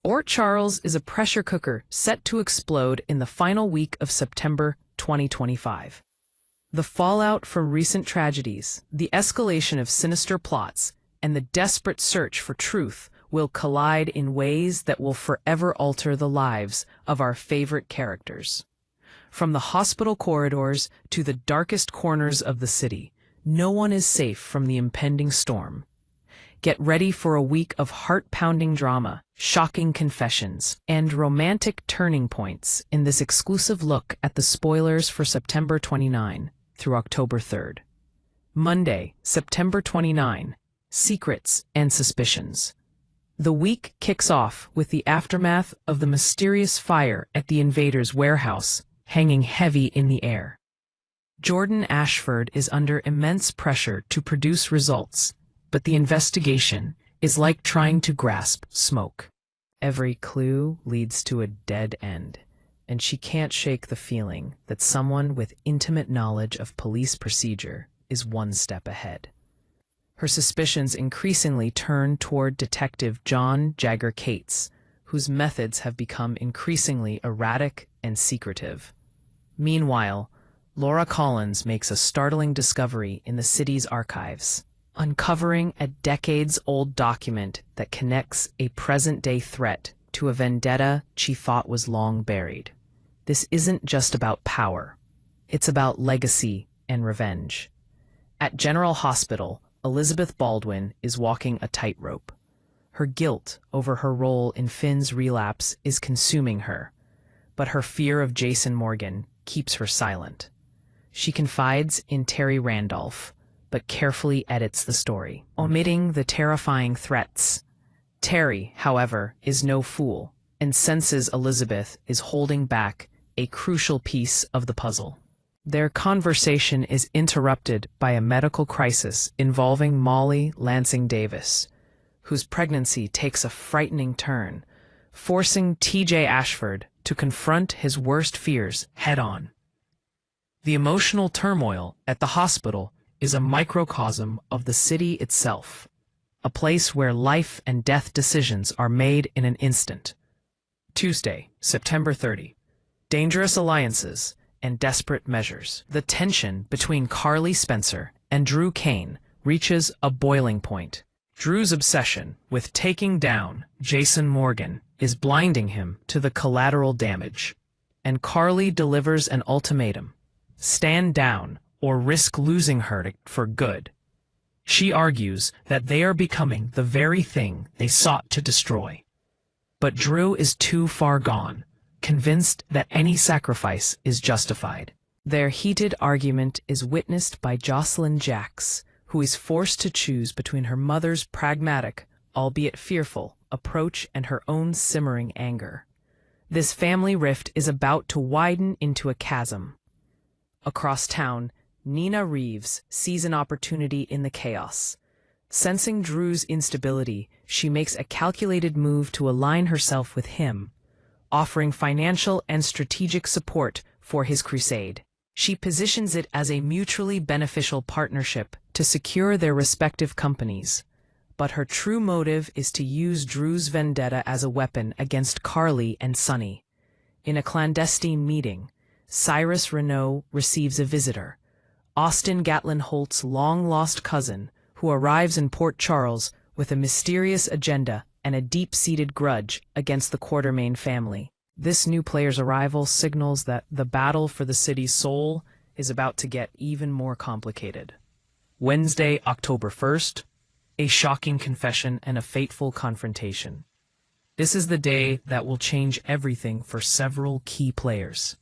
Port Charles is a pressure cooker set to explode in the final week of September 2025. The fallout from recent tragedies, the escalation of sinister plots, and the desperate search for truth will collide in ways that will forever alter the lives of our favorite characters. From the hospital corridors to the darkest corners of the city, no one is safe from the impending storm. Get ready for a week of heart-pounding drama, shocking confessions, and romantic turning points in this exclusive look at the spoilers for September 29 through October 3rd. Monday, September 29, Secrets and Suspicions. The week kicks off with the aftermath of the mysterious fire at the Invaders' warehouse, hanging heavy in the air. Jordan Ashford is under immense pressure to produce results, but the investigation is like trying to grasp smoke. Every clue leads to a dead end, and she can't shake the feeling that someone with intimate knowledge of police procedure is one step ahead. Her suspicions increasingly turn toward Detective John Jagger Cates, whose methods have become increasingly erratic and secretive. Meanwhile, Laura Collins makes a startling discovery in the city's archives, uncovering a decades-old document that connects a present-day threat to a vendetta she thought was long buried. This isn't just about power. It's about legacy and revenge. At General Hospital, Elizabeth Baldwin is walking a tightrope. Her guilt over her role in Finn's relapse is consuming her, but her fear of Jason Morgan keeps her silent. She confides in Terry Randolph, but carefully edits the story, omitting the terrifying threats. Terry, however, is no fool and senses Elizabeth is holding back a crucial piece of the puzzle. Their conversation is interrupted by a medical crisis involving Molly Lansing Davis, whose pregnancy takes a frightening turn, forcing T.J. Ashford to confront his worst fears head-on. The emotional turmoil at the hospital is a microcosm of the city itself, a place where life and death decisions are made in an instant. Tuesday, September 30. Dangerous alliances and desperate measures. The tension between Carly Spencer and Drew Kane reaches a boiling point. Drew's obsession with taking down Jason Morgan is blinding him to the collateral damage, and Carly delivers an ultimatum: stand down or risk losing her for good. She argues that they are becoming the very thing they sought to destroy. But Drew is too far gone, convinced that any sacrifice is justified. Their heated argument is witnessed by Jocelyn Jacks, who is forced to choose between her mother's pragmatic, albeit fearful, approach and her own simmering anger. This family rift is about to widen into a chasm. Across town, Nina Reeves sees an opportunity in the chaos. Sensing Drew's instability, she makes a calculated move to align herself with him, offering financial and strategic support for his crusade. She positions it as a mutually beneficial partnership to secure their respective companies. But her true motive is to use Drew's vendetta as a weapon against Carly and Sonny. In a clandestine meeting, Cyrus Renault receives a visitor, Austin Gatlin Holt's long-lost cousin, who arrives in Port Charles with a mysterious agenda and a deep-seated grudge against the Quartermain family. This new player's arrival signals that the battle for the city's soul is about to get even more complicated. Wednesday, October 1st, a shocking confession and a fateful confrontation. This is the day that will change everything for several key players.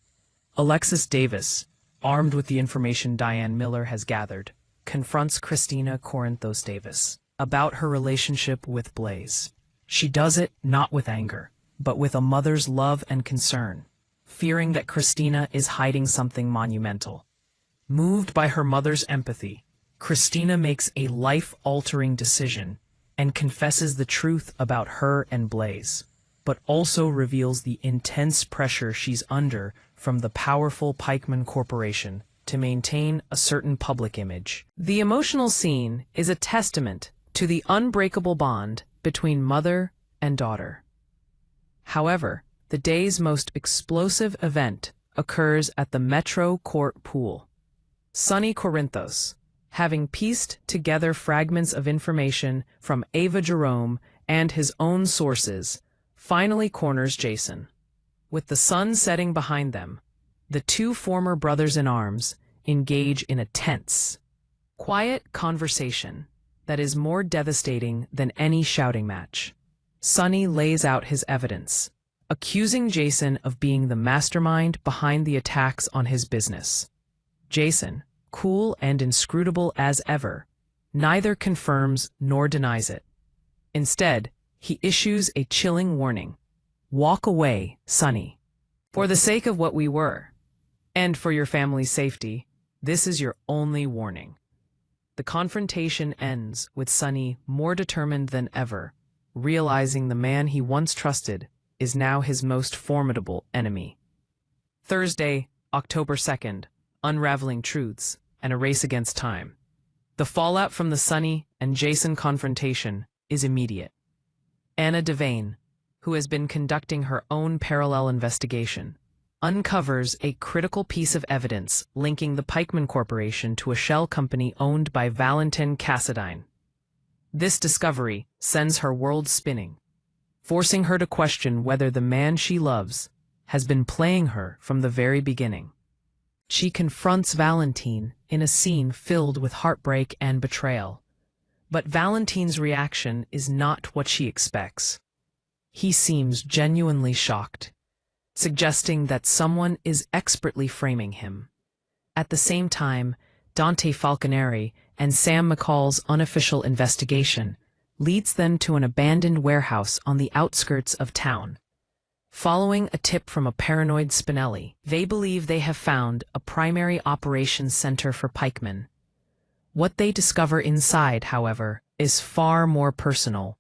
Alexis Davis, armed with the information Diane Miller has gathered, confronts Christina Corinthos Davis about her relationship with Blaze. She does it not with anger, but with a mother's love and concern, fearing that Christina is hiding something monumental. Moved by her mother's empathy, Christina makes a life-altering decision and confesses the truth about her and Blaze, but also reveals the intense pressure she's under from the powerful Pikeman Corporation to maintain a certain public image. The emotional scene is a testament to the unbreakable bond between mother and daughter. However, the day's most explosive event occurs at the Metro Court pool. Sonny Corinthos, having pieced together fragments of information from Ava Jerome and his own sources, finally corners Jason. With the sun setting behind them, the two former brothers-in-arms engage in a tense, quiet conversation that is more devastating than any shouting match. Sonny lays out his evidence, accusing Jason of being the mastermind behind the attacks on his business. Jason, cool and inscrutable as ever, neither confirms nor denies it. Instead, he issues a chilling warning. Walk away, Sonny. For the sake of what we were, and for your family's safety, this is your only warning. The confrontation ends with Sonny more determined than ever, realizing the man he once trusted is now his most formidable enemy. Thursday, October 2nd, Unraveling Truths and a Race Against Time. The fallout from the Sonny and Jason confrontation is immediate. Anna Devane, who has been conducting her own parallel investigation, uncovers a critical piece of evidence linking the Pikeman Corporation to a shell company owned by Valentin Cassadine. This discovery sends her world spinning, forcing her to question whether the man she loves has been playing her from the very beginning. She confronts Valentin in a scene filled with heartbreak and betrayal. But Valentin's reaction is not what she expects. He seems genuinely shocked, suggesting that someone is expertly framing him. At the same time, Dante Falconeri and Sam McCall's unofficial investigation leads them to an abandoned warehouse on the outskirts of town. Following a tip from a paranoid Spinelli, they believe they have found a primary operations center for pikemen. What they discover inside, however, is far more personal.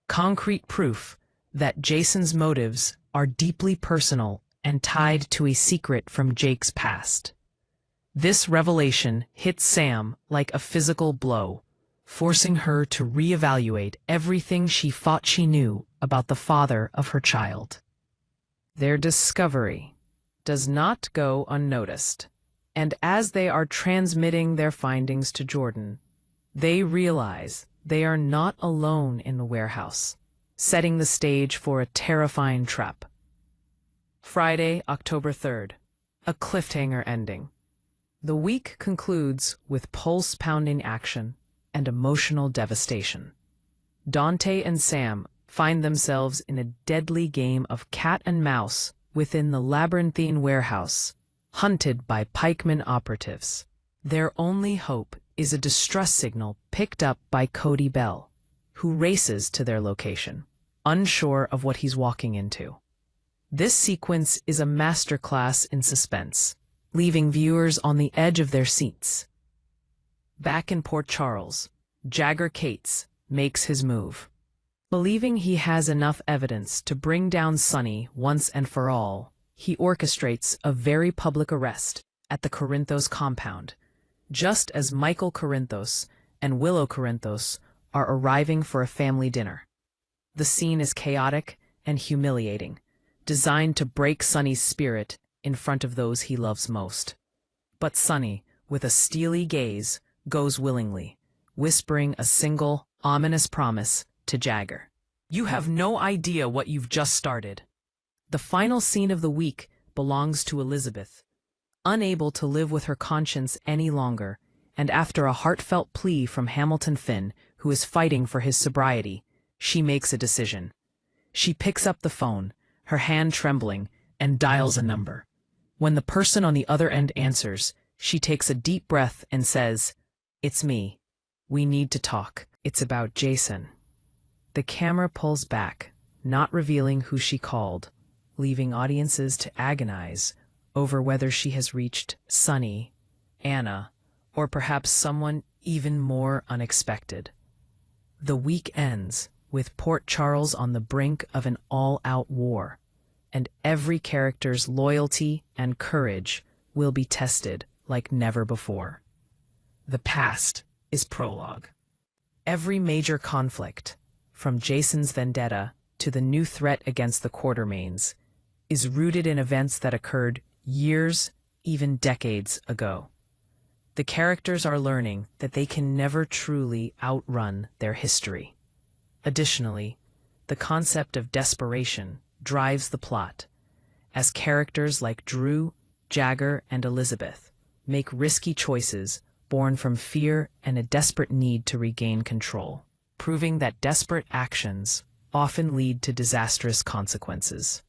Concrete proof that Jason's motives are deeply personal and tied to a secret from Jake's past. This revelation hits Sam like a physical blow, forcing her to reevaluate everything she thought she knew about the father of her child. Their discovery does not go unnoticed, and as they are transmitting their findings to Jordan, they realize they are not alone in the warehouse, setting the stage for a terrifying trap. Friday, October 3rd, a cliffhanger ending. The week concludes with pulse-pounding action and emotional devastation. Dante and Sam find themselves in a deadly game of cat and mouse within the labyrinthine warehouse, hunted by pikeman operatives. Their only hope is a distress signal picked up by Cody Bell, who races to their location, unsure of what he's walking into. This sequence is a masterclass in suspense, leaving viewers on the edge of their seats. Back in Port Charles, Jagger Cates makes his move. Believing he has enough evidence to bring down Sonny once and for all, he orchestrates a very public arrest at the Corinthos compound, just as Michael Corinthos and Willow Corinthos are arriving for a family dinner. The scene is chaotic and humiliating, designed to break Sonny's spirit in front of those he loves most. But Sonny, with a steely gaze, goes willingly, whispering a single, ominous promise to Jagger. "You have no idea what you've just started." The final scene of the week belongs to Elizabeth. Unable to live with her conscience any longer, and after a heartfelt plea from Hamilton Finn, who is fighting for his sobriety, she makes a decision. She picks up the phone, her hand trembling, and dials a number. When the person on the other end answers, she takes a deep breath and says, "It's me. We need to talk. It's about Jason." The camera pulls back, not revealing who she called, leaving audiences to agonize over whether she has reached Sonny, Anna, or perhaps someone even more unexpected. The week ends with Port Charles on the brink of an all-out war, and every character's loyalty and courage will be tested like never before. The past is prologue. Every major conflict, from Jason's vendetta to the new threat against the Quartermaines is rooted in events that occurred years, even decades ago. The characters are learning that they can never truly outrun their history. Additionally, the concept of desperation drives the plot, as characters like Drew, Jagger, and Elizabeth make risky choices born from fear and a desperate need to regain control, proving that desperate actions often lead to disastrous consequences.